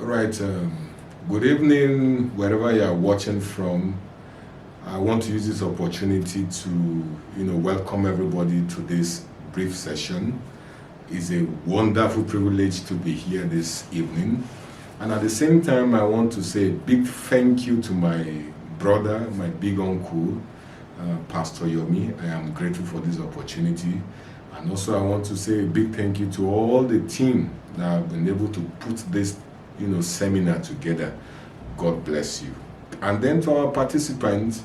All right. Good evening, wherever you are watching from. I want to use this opportunity to, welcome everybody to this brief session. It's a wonderful privilege to be here this evening. And at the same time, I want to say a big thank you to my brother, my big uncle, Pastor Yomi. I am grateful for this opportunity. And also I want to say a big thank you to all the team that have been able to put this, seminar together. God bless you. And then to our participants,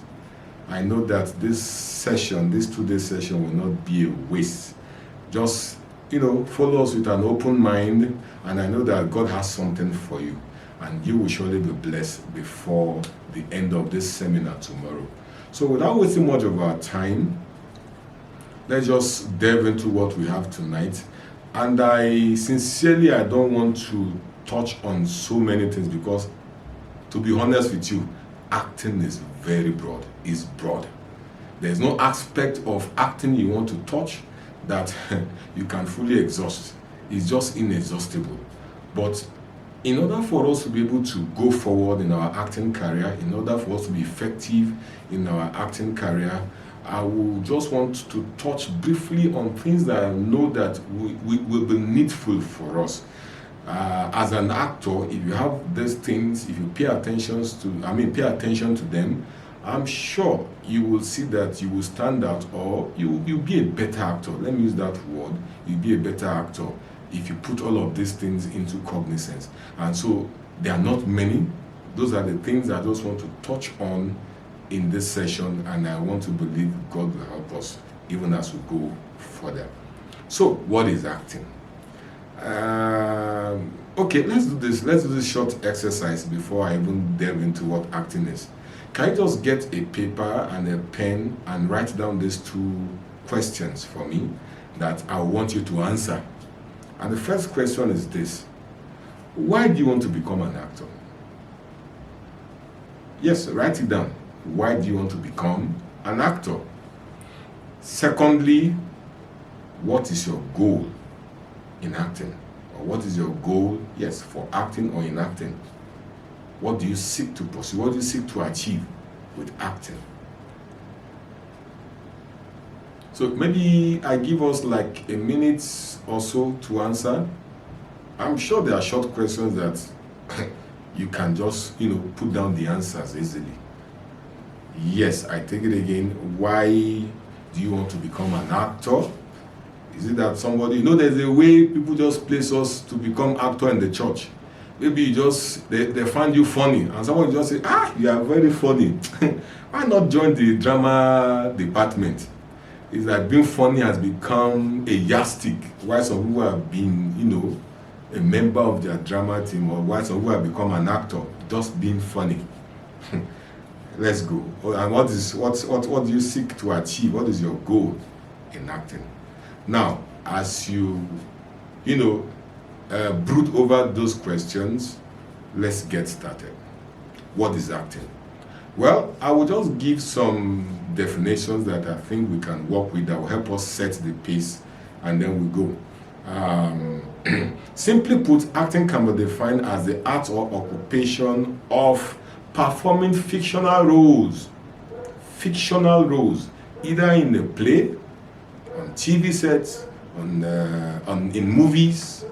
I know that this session, this 2-day session, will not be a waste. Just, follow us with an open mind, and I know that God has something for you, and you will surely be blessed before the end of this seminar tomorrow. So without wasting much of our time, let's just delve into what we have tonight. And I don't want to touch on so many things because, to be honest with you, acting is very broad. It's broad. There's no aspect of acting you want to touch that you can fully exhaust. It's just inexhaustible. But in order for us to be able to go forward in our acting career, in order for us to be effective in our acting career, I will just want to touch briefly on things that I know that will be needful for us. As an actor, if you have these things, if you pay attention to them, I'm sure you will see that you will stand out, or you'll be a better actor. Let me use that word. You'll be a better actor if you put all of these things into cognizance. And so there are not many. Those are the things I just want to touch on in this session, and I want to believe God will help us even as we go further. So, what is acting? Okay, let's do this short exercise before I even delve into what acting is. Can you just get a paper and a pen and write down these 2 questions for me that I want you to answer? And the first question is this: why do you want to become an actor? Yes, write it down. Why do you want to become an actor? Secondly, what is your goal in acting? Or what is your goal, for acting or in acting? What do you seek to pursue? What do you seek to achieve with acting? So maybe I give us like a minute or so to answer. I'm sure there are short questions that you can just, put down the answers easily. Yes, I take it again. Why do you want to become an actor? Is it that somebody, there's a way people just place us to become actor in the church. Maybe they find you funny, and someone just say, you are very funny. Why not join the drama department? It's like being funny has become a yardstick, while some people have been, a member of their drama team, or while some people have become an actor, just being funny. Let's go. And what do you seek to achieve? What is your goal in acting? Now, as you brood over those questions, let's get started. What is acting? Well, I will just give some definitions that I think we can work with that will help us set the pace, and then we go. Simply put, acting can be defined as the art or occupation of performing fictional roles, either in a play, on TV sets, in movies.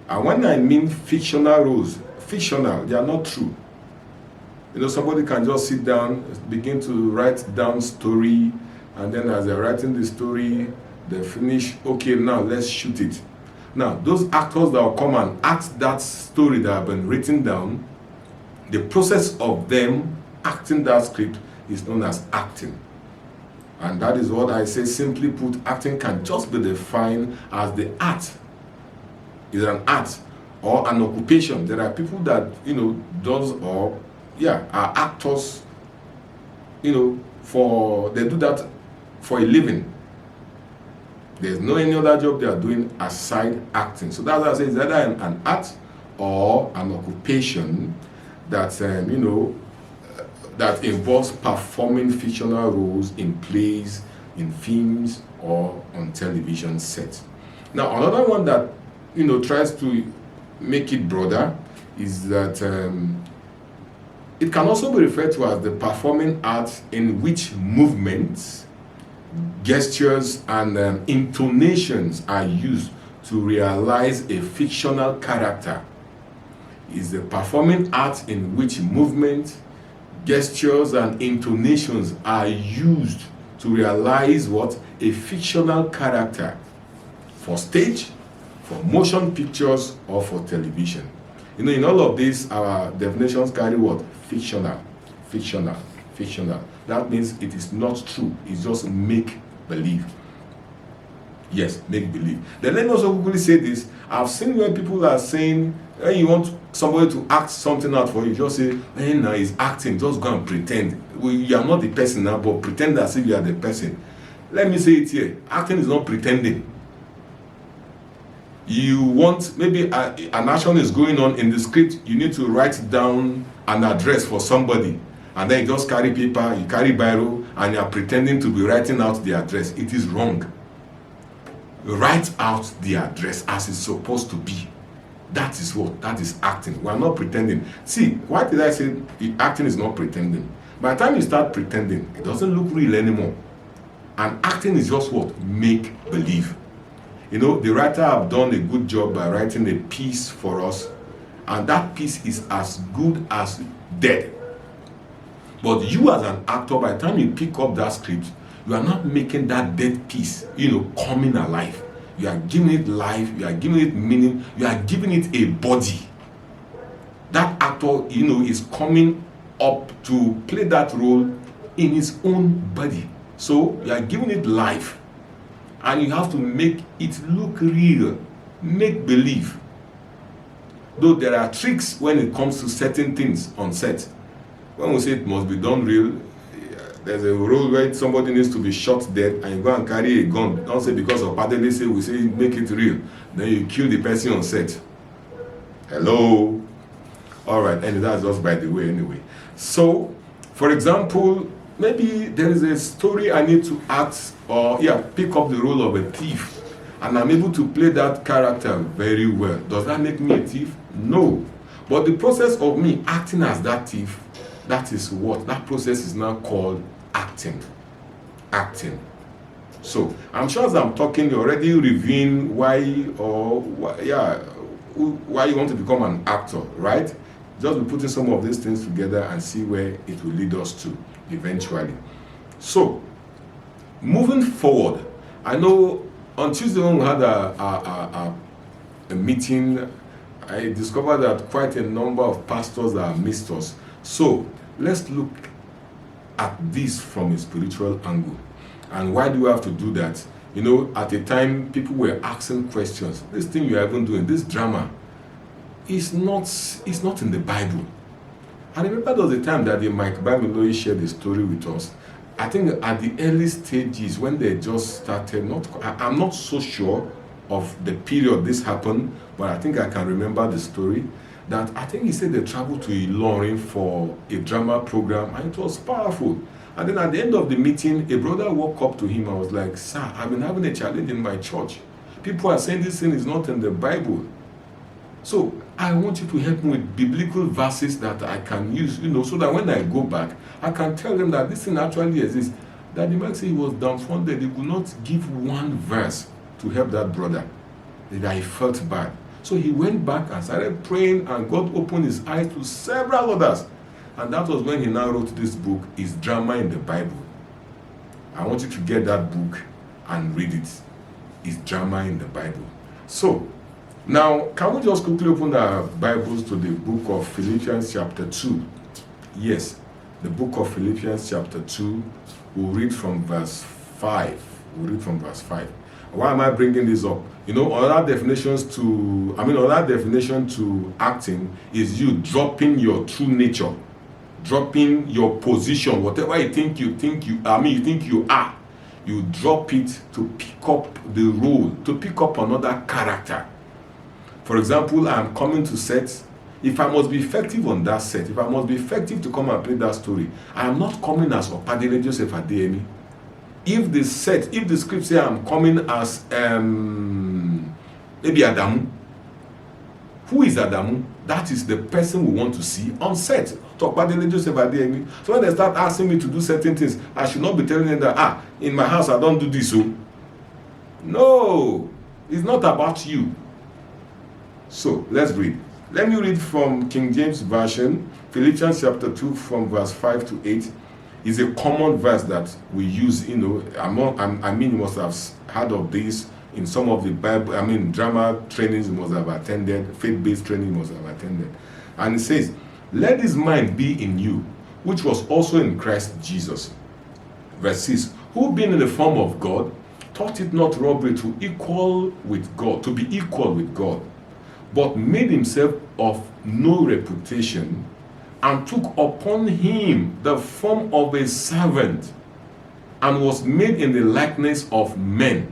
And when I mean fictional roles, they are not true. Somebody can just sit down, begin to write down story, and then as they're writing the story, they finish, okay, now let's shoot it. Now, those actors that will come and act that story that have been written down, the process of them acting that script is known as acting. And that is what I say. Simply put, acting can just be defined as the art. It's an art or an occupation. There are people that, are actors, they do that for a living. There's no any other job they are doing aside acting. So that's why I say it's either an art or an occupation that that involves performing fictional roles in plays, in films, or on television sets. Now, another one that tries to make it broader is that it can also be referred to as the performing art in which movements, gestures, and intonations are used to realize a fictional character. Is the performing art in which movements, gestures, and intonations are used to realize what? A fictional character for stage, for motion pictures, or for television. You know, in all of these, our definitions carry what? Fictional, fictional, fictional. That means it is not true. It's just make believe. Yes, make believe. Then let me also quickly say this. I've seen where people are saying, when you want somebody to act something out for you, just say, hey, now he's acting, just go and pretend. You are not the person now, but pretend as if you are the person. Let me say it here. Acting is not pretending. You want, maybe an action is going on in the script, you need to write down an address for somebody, and then you just carry paper, you carry biro, and you are pretending to be writing out the address. It is wrong. Write out the address as it's supposed to be. That is what? That is acting. We are not pretending. See, why did I say acting is not pretending? By the time you start pretending, it doesn't look real anymore. And acting is just what? Make believe. You know, the writer have done a good job by writing a piece for us, and that piece is as good as dead. But you as an actor, by the time you pick up that script, you are not making that dead piece, coming alive. You are giving it life, you are giving it meaning, you are giving it a body. That actor, is coming up to play that role in his own body. So you are giving it life. And you have to make it look real, make believe. Though there are tricks when it comes to certain things on set. When we say it must be done real, there's a role where somebody needs to be shot dead and you go and carry a gun. Don't say because of Opadele say we say make it real. Then you kill the person on set. Hello? Alright, and that's just by the way anyway. So, for example, maybe there is a story I need to act or pick up the role of a thief, and I'm able to play that character very well. Does that make me a thief? No. But the process of me acting as that thief, that is what? That process is now called acting. Acting. So, I'm sure as I'm talking, you're already reviewing why you want to become an actor, right? Just be putting some of these things together and see where it will lead us to eventually. So, moving forward, I know on Tuesday when we had a meeting, I discovered that quite a number of pastors are missed us. So, let's look at this from a spiritual angle. And why do we have to do that? At a time, people were asking questions. This thing you are even doing, this drama, is not in the Bible. I remember there was a time that the Mike Bamiloyi shared the story with us. I think at the early stages when they just started, I'm not so sure of the period this happened, but I think I can remember the story. That I think he said they traveled to Ilorin for a drama program, and it was powerful. And then at the end of the meeting, a brother walked up to him and was like, "Sir, I've been having a challenge in my church. People are saying this thing is not in the Bible. So I want you to help me with biblical verses that I can use, so that when I go back, I can tell them that this thing actually exists." That the man said he was dumbfounded. He could not give one verse to help that brother. That he felt bad. So he went back and started praying, and God opened his eyes to several others. And that was when he now wrote this book, Is Drama in the Bible? I want you to get that book and read it. Is Drama in the Bible? So, now, can we just quickly open our Bibles to the book of Philippians chapter 2? Yes, the book of Philippians chapter 2. We'll read from verse 5. Why am I bringing this up? Another definition to acting is you dropping your true nature, dropping your position, whatever you think you are. You drop it to pick up the role, to pick up another character. For example, I'm coming to set. If I must be effective on that set, if I must be effective to come and play that story, I am not coming as Opadele Joseph Adeyemi. If the script say I'm coming as maybe Adamu, Who is Adamu? That is the person we want to see on set. Opadele Joseph Adeyemi. So when they start asking me to do certain things, I should not be telling them that, in my house I don't do this. So no, it's not about you. So let's read. Let me read from King James Version, Philippians chapter 2 from verse 5 to 8. Is a common verse that we use, you must have heard of this in some of the Bible, drama trainings you must have attended, faith-based training you must have attended. And it says, let this mind be in you, which was also in Christ Jesus. Verse 6, who being in the form of God, thought it not robbery to be equal with God, but made himself of no reputation, and took upon him the form of a servant, and was made in the likeness of men.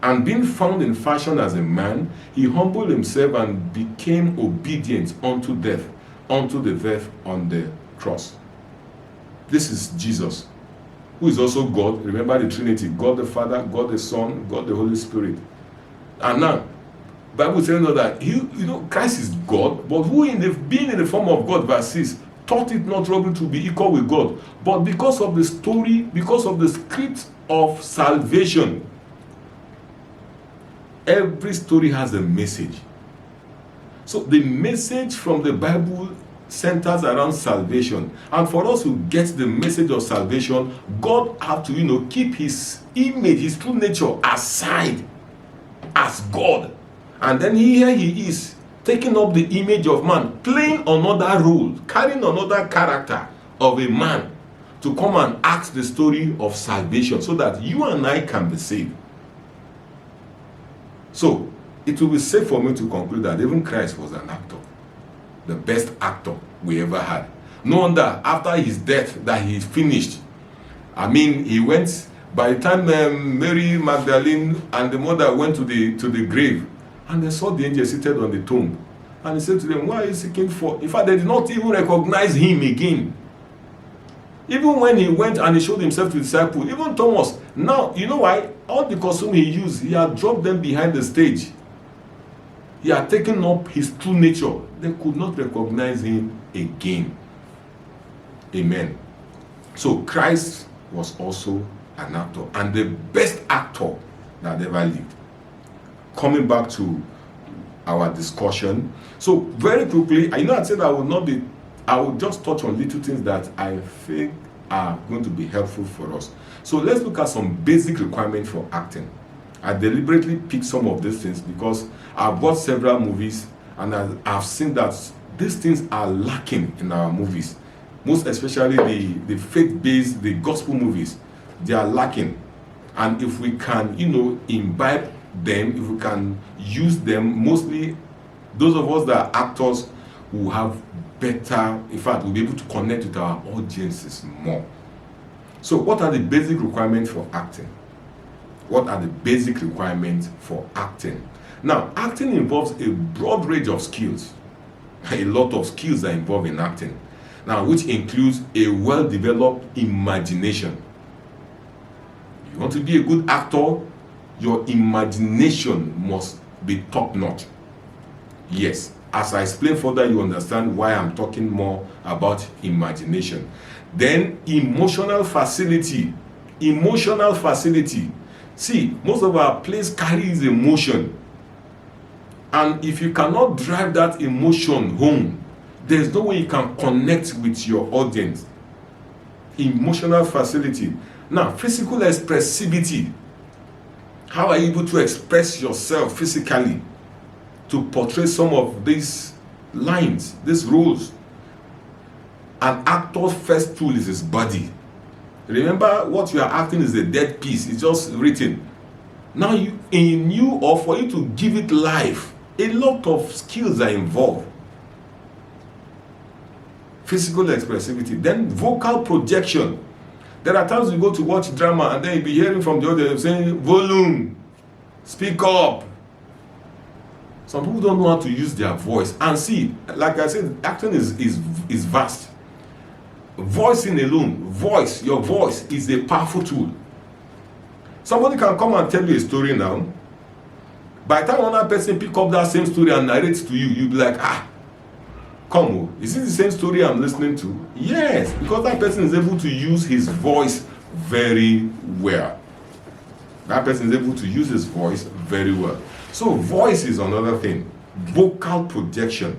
And being found in fashion as a man, he humbled himself and became obedient unto death, unto the death on the cross. This is Jesus, who is also God. Remember the Trinity: God the Father, God the Son, God the Holy Spirit. And now, Bible telling us that Christ is God, but who being in the form of God, verse 6, thought it not robbery to be equal with God. But because of the story, because of the script of salvation, every story has a message. So the message from the Bible centers around salvation. And for us to get the message of salvation, God had to, keep his image, his true nature aside as God. And then here he is, taking up the image of man, playing another role, carrying another character of a man to come and act the story of salvation so that you and I can be saved. So, it will be safe for me to conclude that even Christ was an actor, the best actor we ever had. No wonder after his death that he finished. He went, by the time Mary Magdalene and the mother went to the grave, and they saw the angel seated on the tomb. And he said to them, why are you seeking for? In fact, they did not even recognize him again. Even when he went and he showed himself to the disciples, even Thomas, now, you know why? All the costume he used, he had dropped them behind the stage. He had taken up his true nature. They could not recognize him again. Amen. So Christ was also an actor, and the best actor that ever lived. Coming back to our discussion, so very quickly, I said I will just touch on little things that I think are going to be helpful for us. So let's look at some basic requirements for acting. I deliberately picked some of these things because I've watched several movies and I've seen that these things are lacking in our movies. Most especially the faith-based, the gospel movies, they are lacking. And if we can, imbibe them, if we can use them, mostly those of us that are actors who have better, in fact, we'll be able to connect with our audiences more. So what are the basic requirements for acting? What are the basic requirements for acting? Now, acting involves a broad range of skills. A lot of skills are involved in acting. Now, which includes a well-developed imagination. You want to be a good actor, your imagination must be top-notch. Yes, as I explain further, you understand why I'm talking more about imagination. Then, emotional facility. Emotional facility. See, most of our plays carries emotion. And if you cannot drive that emotion home, there's no way you can connect with your audience. Emotional facility. Now, physical expressivity. How are you able to express yourself physically to portray some of these lines, these roles? An actor's first tool is his body. Remember, what you are acting is a dead piece. It's just written. Now, or for you to give it life, a lot of skills are involved. Physical expressivity. Then vocal projection. There are times you go to watch drama and then you'll be hearing from the audience saying, volume, speak up. Some people don't know how to use their voice. And see, like I said, acting is vast. Voicing alone, your voice is a powerful tool. Somebody can come and tell you a story now, By the time another person pick up that same story and narrate to you, you'll be like, come on, is it the same story I'm listening to? Yes, because that person is able to use his voice very well. That person is able to use his voice very well. So voice is another thing. Vocal projection.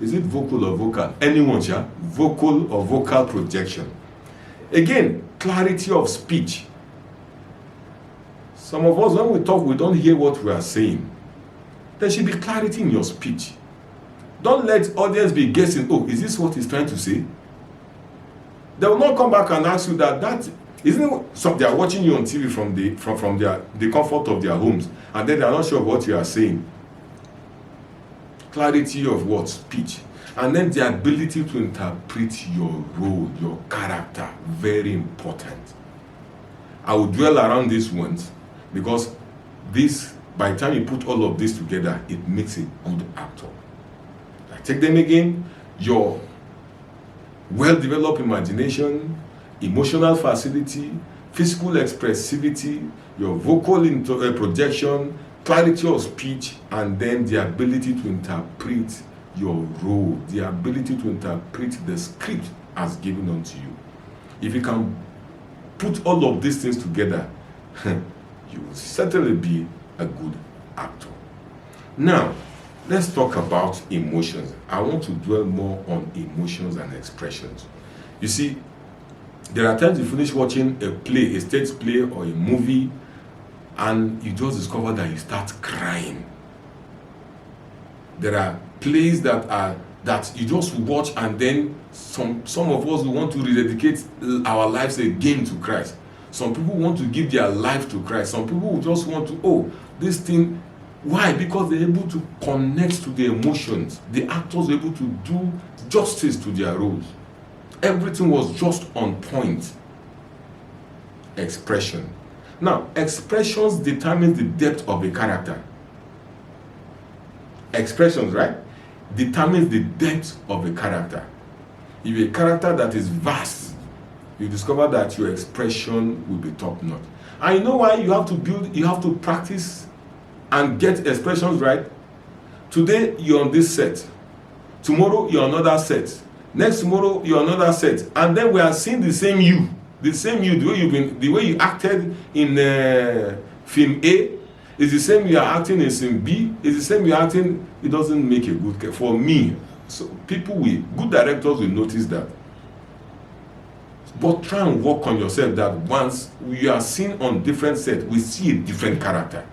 Is it vocal or vocal? Anyone, yeah? Vocal or vocal projection. Again, clarity of speech. Some of us, when we talk, we don't hear what we are saying. There should be clarity in your speech. Don't let audience be guessing, is this what he's trying to say? They will not come back and ask you that isn't it, so they are watching you on TV from the comfort of their homes, and then they are not sure what you are saying. Clarity of what? Speech. And then the ability to interpret your role, your character, very important. I will dwell around these ones because by the time you put all of this together, it makes a good actor. I take them again. Your well-developed imagination, emotional facility, physical expressivity, your vocal projection, clarity of speech, and then the ability to interpret your role, the ability to interpret the script as given unto you. If you can put all of these things together, you will certainly be a good actor. Now, let's talk about emotions. I want to dwell more on emotions and expressions. You see, there are times you finish watching a play, a stage play or a movie, and you just discover that you start crying. There are plays that you just watch, and then some of us want to rededicate our lives again to Christ. Some people want to give their life to Christ. Some people just want to, this thing. Why? Because they're able to connect to the emotions. The actors were able to do justice to their roles. Everything was just on point. Expression. Now, expressions determine the depth of a character. Expressions, right? Determines the depth of a character. If you're a character that is vast, you discover that your expression will be top notch. And you know why? You have to practice and get expressions right. Today you're on this set. Tomorrow you're on another set. Next tomorrow you're on another set. And then we are seeing the same you, the way you acted in film A is the same you are acting in film B, is the same you are acting. It doesn't make a good case for me. So good directors will notice that. But try and work on yourself that once we are seen on different sets, we see a different character.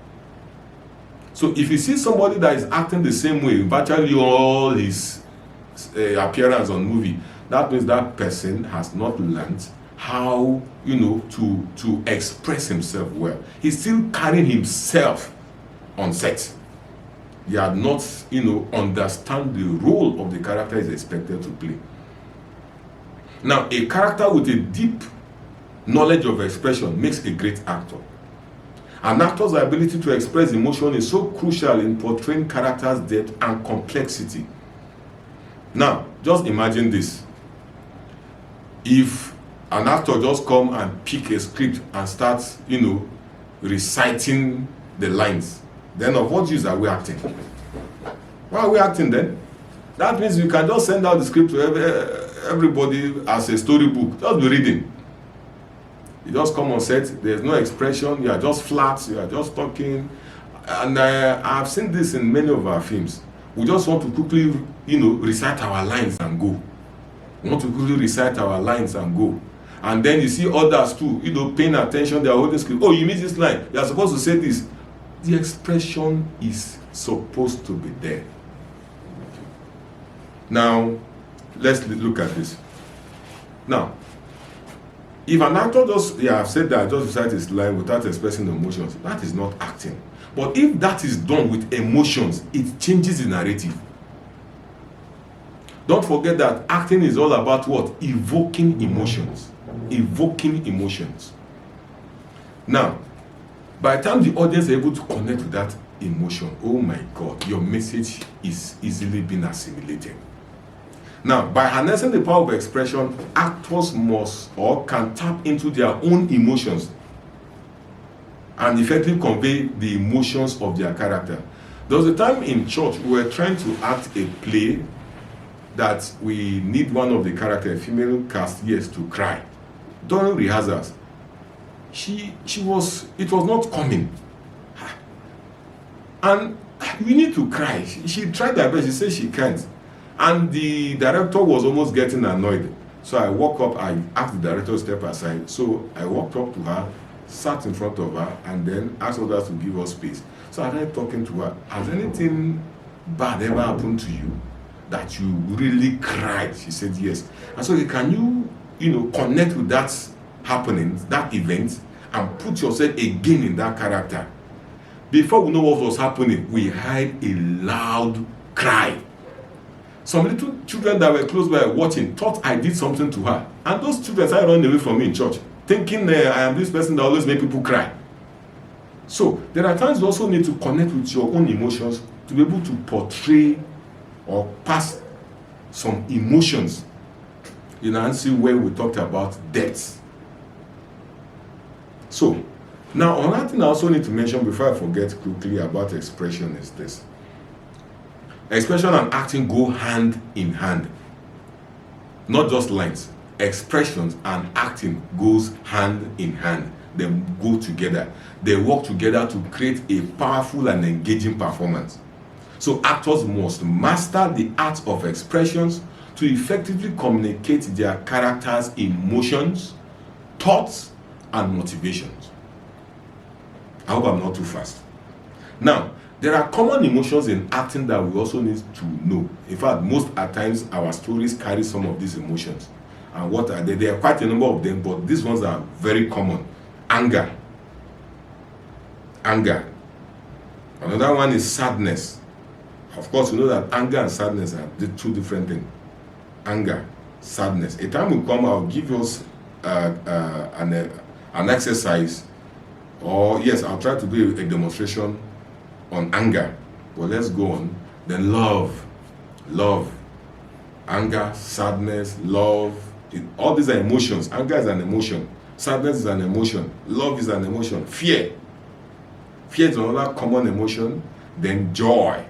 So if you see somebody that is acting the same way, virtually all his appearance on movie, that means that person has not learned how, to express himself well. He's still carrying himself on set. He had not, understand the role of the character is expected to play. Now, a character with a deep knowledge of expression makes a great actor. An actor's ability to express emotion is so crucial in portraying characters' depth and complexity. Now, just imagine this. If an actor just come and pick a script and starts, reciting the lines, then of what use are we acting? Why are we acting then? That means you can just send out the script to everybody as a storybook. Just be reading. You just come on set, there's no expression, you are just flat, you are just talking. And I've seen this in many of our films. We just want to quickly, recite our lines and go. We want to quickly recite our lines and go. And then you see others too, paying attention, they are holding script. Oh, you missed this line, you are supposed to say this. The expression is supposed to be there. Now, let's look at this. Now, if an actor I've said that, just recite his line without expressing emotions, that is not acting. But if that is done with emotions, it changes the narrative. Don't forget that acting is all about what? Evoking emotions. Evoking emotions. Now, by the time the audience is able to connect with that emotion, oh my God, your message is easily being assimilated. Now, by harnessing the power of expression, actors must or can tap into their own emotions and effectively convey the emotions of their character. There was a time in church we were trying to act a play that we need one of the characters, a female cast, yes, to cry. During rehearsals, it was not coming. And we need to cry. She tried her best, she said she can't. And the director was almost getting annoyed. So I walked up, I asked the director to step aside. So I walked up to her, sat in front of her, and then asked others to give us space. So I started talking to her. Has anything bad ever happened to you that you really cried? She said yes. And so can you connect with that happening, that event, and put yourself again in that character? Before we know what was happening, we heard a loud cry. Some little children that were close by watching thought I did something to her. And those children started running away from me in church, thinking I am this person that always make people cry. So there are times you also need to connect with your own emotions to be able to portray or pass some emotions. And see where we talked about depth. So now another thing I also need to mention before I forget quickly about expression is this. Expression and acting go hand in hand. Not just lines. Expressions and acting goes hand in hand. They go together. They work together to create a powerful and engaging performance. So actors must master the art of expressions to effectively communicate their characters' emotions, thoughts, and motivations. I hope I'm not too fast. Now, there are common emotions in acting that we also need to know. In fact, most at times our stories carry some of these emotions. And what are they? There are quite a number of them, but these ones are very common. Anger. Another one is sadness. Of course, we know that anger and sadness are two different things. Anger, sadness. A time will come, I'll give us an exercise, or yes, I'll try to do a demonstration on anger. Well, let's go on. Then love. Anger, sadness, love. All these are emotions. Anger is an emotion. Sadness is an emotion. Love is an emotion. Fear is another common emotion. Then joy.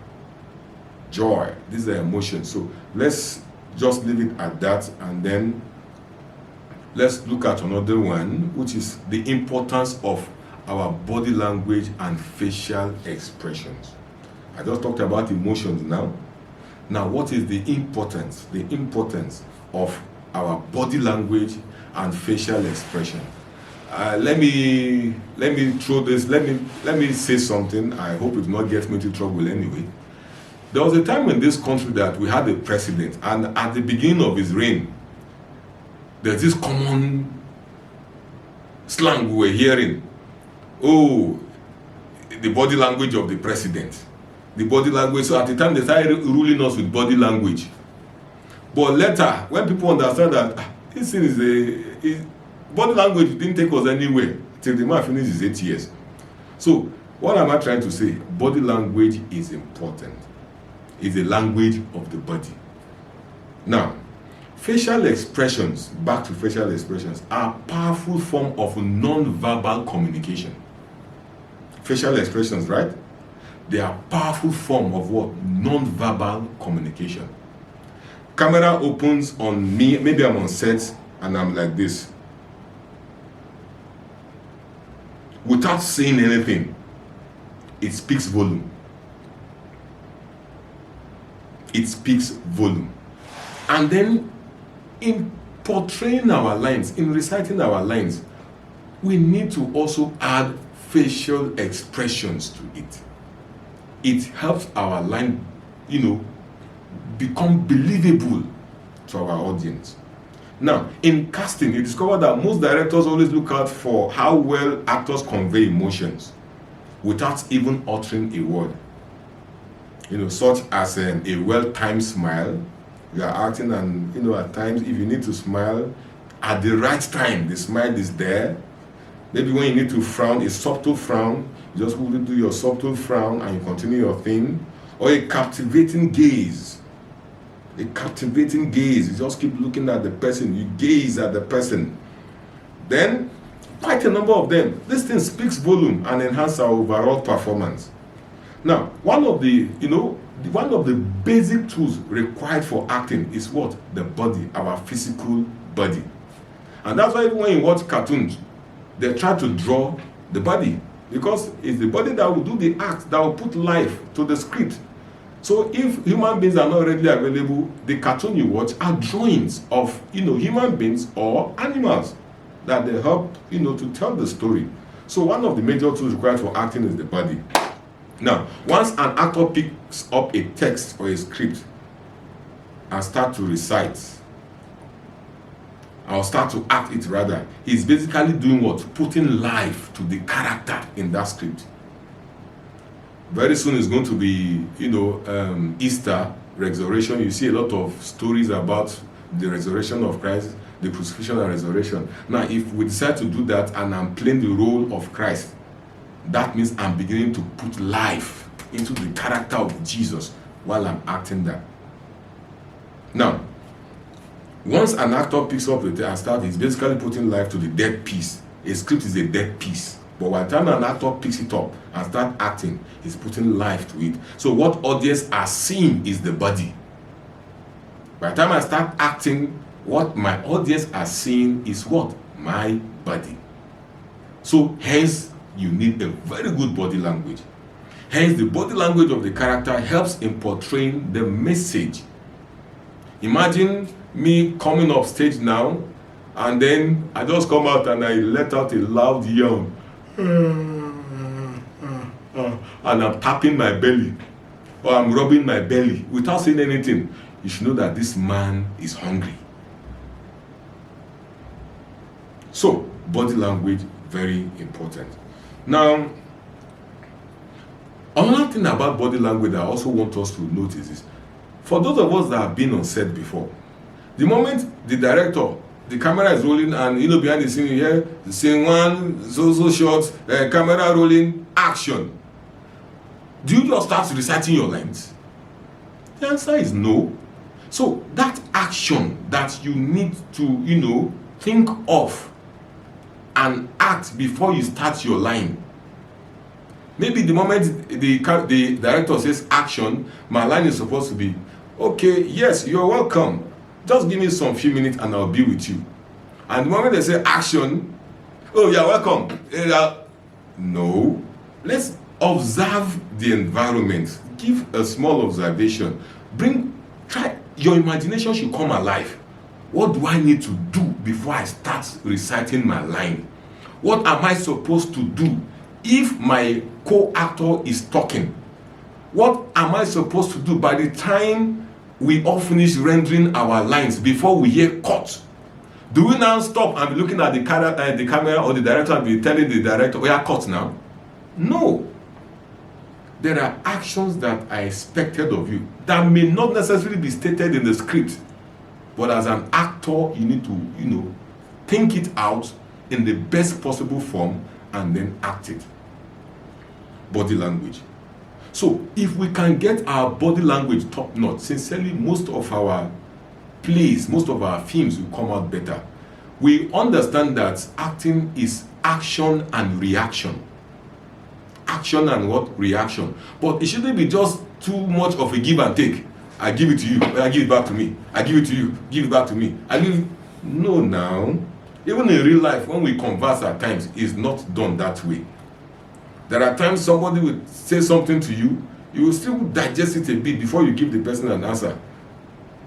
These are emotions. So let's just leave it at that, and then let's look at another one, which is the importance of our body language and facial expressions. I just talked about emotions now. Now, what is the importance? The importance of our body language and facial expression. Let me throw this. Let me say something. I hope it will not get me into trouble anyway. There was a time in this country that we had a president, and at the beginning of his reign, there's this common slang we were hearing. Oh, the body language of the president. The body language. So at the time they started ruling us with body language. But later, when people understand that this thing is body language didn't take us anywhere till the man finished his 8 years. So what am I trying to say? Body language is important. It's the language of the body. Now, facial expressions, back to facial expressions, are a powerful form of non-verbal communication. Facial expressions, right? They are a powerful form of what? Non-verbal communication. Camera opens on me, maybe I'm on set and I'm like this. Without saying anything, it speaks volume. It speaks volume. And then in portraying our lines, in reciting our lines, we need to also add facial expressions to it. It helps our line, become believable to our audience. Now, in casting, you discover that most directors always look out for how well actors convey emotions without even uttering a word. Such as a well-timed smile. You are acting, and at times, if you need to smile at the right time, the smile is there. Maybe when you need to frown, a subtle frown, you just will do your subtle frown and you continue your thing. Or a captivating gaze. You just keep looking at the person, you gaze at the person. Then Quite a number of them. This thing speaks volume and enhances our overall performance. Now, one of the basic tools required for acting is what? The body, our physical body. And that's why when you watch cartoons, they try to draw the body, because it's the body that will do the act, that will put life to the script. So if human beings are not readily available, the cartoon you watch are drawings of human beings or animals that they help to tell the story. So one of the major tools required for acting is the body. Now, once an actor picks up a text or a script and start to recite, or start to act it rather, he's basically doing what? Putting life to the character in that script. Very soon it's going to be, Easter, resurrection. You see a lot of stories about the resurrection of Christ, the crucifixion and resurrection. Now, if we decide to do that and I'm playing the role of Christ, that means I'm beginning to put life into the character of Jesus while I'm acting that. Now, once an actor picks up the and starts, he's basically putting life to the dead piece. A script is a dead piece. But by the time an actor picks it up and starts acting, he's putting life to it. So what audience are seeing is the body. By the time I start acting, what my audience are seeing is what? My body. So hence, you need a very good body language. Hence, the body language of the character helps in portraying the message. Imagine me coming off stage now, and then I just come out and I let out a loud yawn. And I'm tapping my belly, or I'm rubbing my belly without saying anything. You should know that this man is hungry. So, body language, very important. Now, another thing about body language that I also want us to notice is, for those of us that have been on set before, the moment the director, the camera is rolling, and behind the scene you hear the scene one, so short, camera rolling, action. Do you just start reciting your lines? The answer is no. So that action that you need to, think of and act before you start your line. Maybe the moment the director says action, my line is supposed to be, okay, yes, you're welcome. Just give me some few minutes and I'll be with you. And the moment they say action, oh, you're welcome. No. Let's observe the environment. Give a small observation. Try, your imagination should come alive. What do I need to do before I start reciting my line? What am I supposed to do if my co-actor is talking? What am I supposed to do by the time we all finish rendering our lines before we hear cut? Do we now stop and be looking at the camera or the director and be telling the director, we are cut now? No. There are actions that are expected of you that may not necessarily be stated in the script. But as an actor, you need to, think it out in the best possible form and then act it. Body language. So, if we can get our body language top notch, sincerely, most of our plays, most of our films will come out better. We understand that acting is action and reaction. Action and what? Reaction. But it shouldn't be just too much of a give and take. I give it to you, I give it back to me. I give it to you, give it back to me. No, now. Even in real life, when we converse at times, it's not done that way. There are times somebody will say something to you, you will still digest it a bit before you give the person an answer.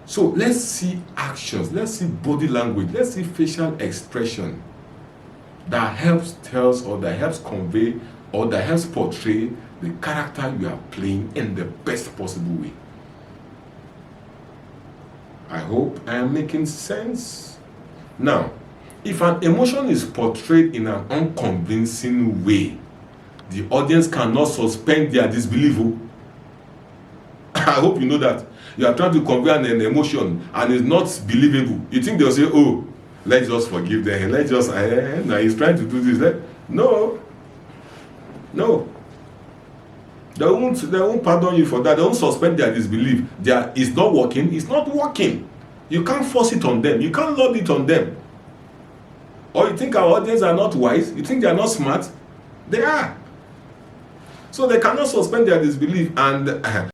So let's see actions, let's see body language, let's see facial expression that helps tells or that helps convey or that helps portray the character you are playing in the best possible way. I hope I am making sense. Now, if an emotion is portrayed in an unconvincing way, the audience cannot suspend their disbelief. I hope you know that. You are trying to convey an emotion and it's not believable. You think they'll say, oh, let's just forgive them. Let's just, now he's trying to do this. No. They won't pardon you for that. They won't suspend their disbelief. It's not working. It's not working. You can't force it on them. You can't load it on them. Or you think our audience are not wise? You think they are not smart? They are. So they cannot suspend their disbelief and